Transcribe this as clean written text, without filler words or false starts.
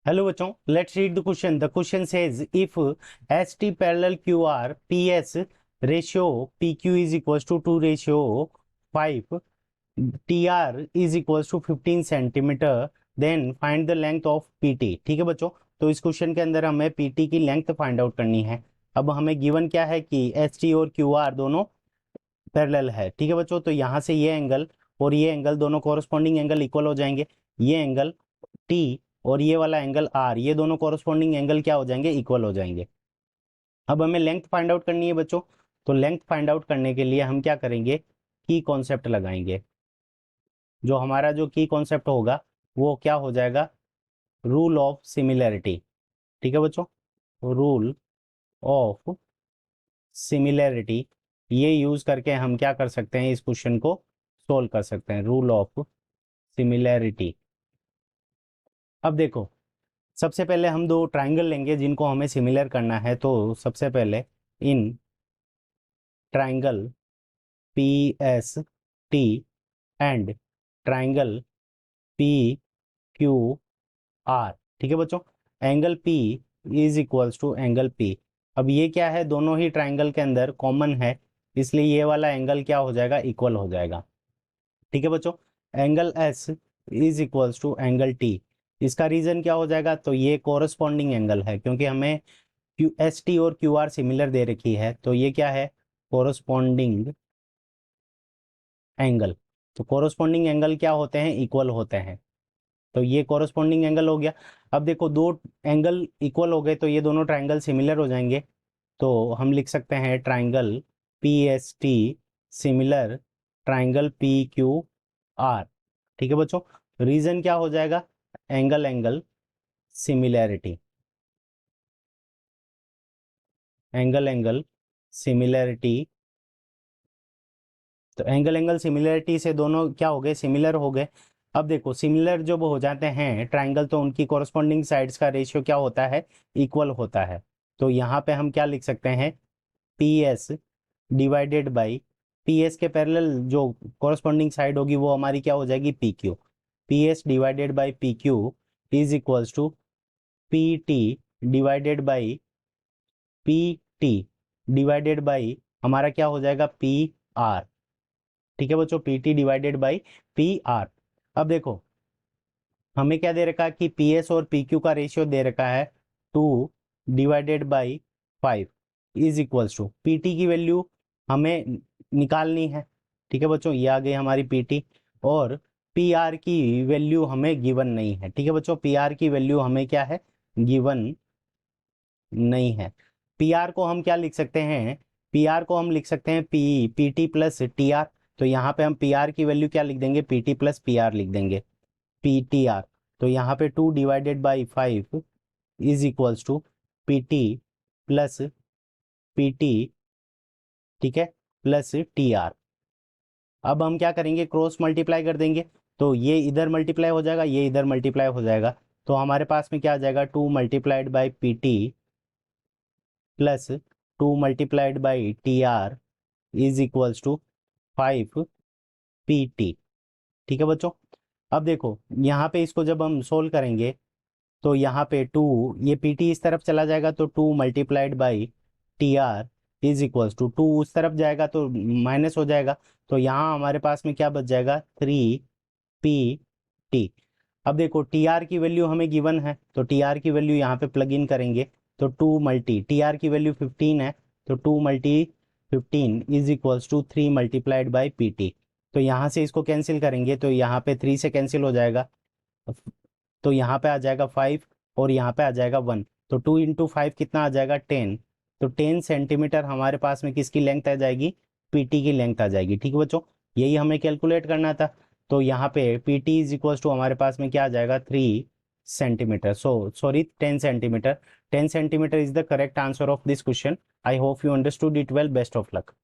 Hello बच्चों, let's read the question. The question says if S T parallel Q R P S ratio P Q is equal to 2:5, T R is equal to 15 centimetre, then find the length of P T. ठीक है बच्चों, तो इस question के अंदर हमें P T की length find out करनी है। अब हमें गिवन क्या है कि एस टी और क्यू आर दोनों पैरेलल है। ठीक है बच्चों, तो यहाँ से ये एंगल और ये एंगल दोनों कॉरस्पॉन्डिंग एंगल इक्वल हो जाएंगे। ये एंगल टी और ये वाला एंगल आर, ये दोनों कॉरस्पॉन्डिंग एंगल क्या हो जाएंगे, इक्वल हो जाएंगे। अब हमें लेंथ फाइंड आउट करनी है बच्चों, तो लेंथ फाइंड आउट करने के लिए हम क्या करेंगे, की कॉन्सेप्ट लगाएंगे। जो हमारा जो की कॉन्सेप्ट होगा वो क्या हो जाएगा, रूल ऑफ सिमिलैरिटी। ठीक है बच्चों, रूल ऑफ सिमिलैरिटी, ये यूज करके हम क्या कर सकते हैं, इस क्वेश्चन को सोल्व कर सकते हैं। Rule of similarity. अब देखो, सबसे पहले हम दो ट्राइंगल लेंगे जिनको हमें सिमिलर करना है। तो सबसे पहले in triangle P S T and triangle P Q R. ठीक है बच्चों, angle P is equals to angle P. अब ये क्या है, दोनों ही ट्राइंगल के अंदर कॉमन है, इसलिए ये वाला एंगल क्या हो जाएगा, इक्वल हो जाएगा। ठीक है बच्चों, angle S is equals to angle T. इसका रीजन क्या हो जाएगा, तो ये कोरस्पॉन्डिंग एंगल है, क्योंकि हमें क्यू एस टी और क्यू आर सिमिलर दे रखी है, तो ये क्या है, कोरस्पॉन्डिंग एंगल। तो कोरस्पॉन्डिंग एंगल क्या होते हैं, इक्वल होते हैं। तो ये कोरस्पॉन्डिंग एंगल हो गया। अब देखो, दो एंगल इक्वल हो गए तो ये दोनों ट्राइंगल सिमिलर हो जाएंगे। तो हम लिख सकते हैं triangle P S T similar triangle P Q R. ठीक है बच्चों, रीजन क्या हो जाएगा, angle angle similarity. Angle angle similarity, तो एंगल एंगल सिमिलरिटी से दोनों क्या हो गए, सिमिलर हो गए। अब देखो, सिमिलर जब हो जाते हैं ट्राइंगल तो उनकी कॉरस्पॉन्डिंग साइड्स का रेशियो क्या होता है, इक्वल होता है। तो यहाँ पे हम क्या लिख सकते हैं, P S divided by, P S के पैरेलल जो कॉरस्पॉन्डिंग साइड होगी वो हमारी क्या हो जाएगी, P Q. P S divided by P Q is equals to P T divided by P T divided by हमारा क्या हो जाएगा, पी आर। ठीक है बच्चों, P T divided by P R. अब देखो, हमें क्या दे रखा है कि पी एस और पी क्यू का रेशियो दे रखा है 2/5 is equals to P T की वैल्यू हमें निकालनी है। ठीक है बच्चों, ये आ गई हमारी पी टी, और पी आर की वैल्यू हमें गिवन नहीं है। ठीक है बच्चों, पी आर की वैल्यू हमें क्या है, गिवन नहीं है। पी आर को हम क्या लिख सकते हैं, पी आर को हम लिख सकते हैं P T plus T R. तो यहाँ पे हम पी आर की वैल्यू क्या लिख देंगे, P T plus P R लिख देंगे, पी टी आर। तो यहाँ पे 2/5 is equals to P T plus P T, ठीक है, प्लस टी आर। अब हम क्या करेंगे, क्रॉस मल्टीप्लाई कर देंगे, तो ये इधर मल्टीप्लाई हो जाएगा, ये इधर मल्टीप्लाई हो जाएगा। तो हमारे पास में क्या आ जाएगा, 2/π प्लस 2/टी r is equals to 5 p T. ठीक है बच्चों, अब देखो यहाँ पे इसको जब हम सोल्व करेंगे तो यहाँ पे 2, ये पी टी इस तरफ चला जाएगा तो 2/टी आर इज इक्वल्स टू 2 उस तरफ जाएगा तो माइनस हो जाएगा। तो यहाँ हमारे पास में क्या बच जाएगा, 3 पी टी। अब देखो, टी आर की वैल्यू हमें गिवन है, तो टी आर की वैल्यू यहाँ पे प्लग इन करेंगे, तो 2 टी आर की वैल्यू 15 है, तो 2 × 15 इज इक्वल्स टू 3/π/पी टी। तो यहाँ से इसको कैंसिल करेंगे तो यहाँ पे 3 से कैंसिल हो जाएगा, तो यहाँ पे आ जाएगा 5 और यहाँ पे आ जाएगा 1। तो 2 × 5 कितना आ जाएगा, 10। तो 10 सेंटीमीटर हमारे पास में किसकी लेंथ आ जाएगी, पीटी की लेंथ आ जाएगी। ठीक है बच्चों, यही हमें कैलकुलेट करना था। तो यहाँ पे पीटी इज इक्वल टू हमारे पास में क्या आ जाएगा, 3 centimetre, sorry 10 centimetre. 10 centimetre is the correct answer of this question. I hope you understood it well. Best of luck.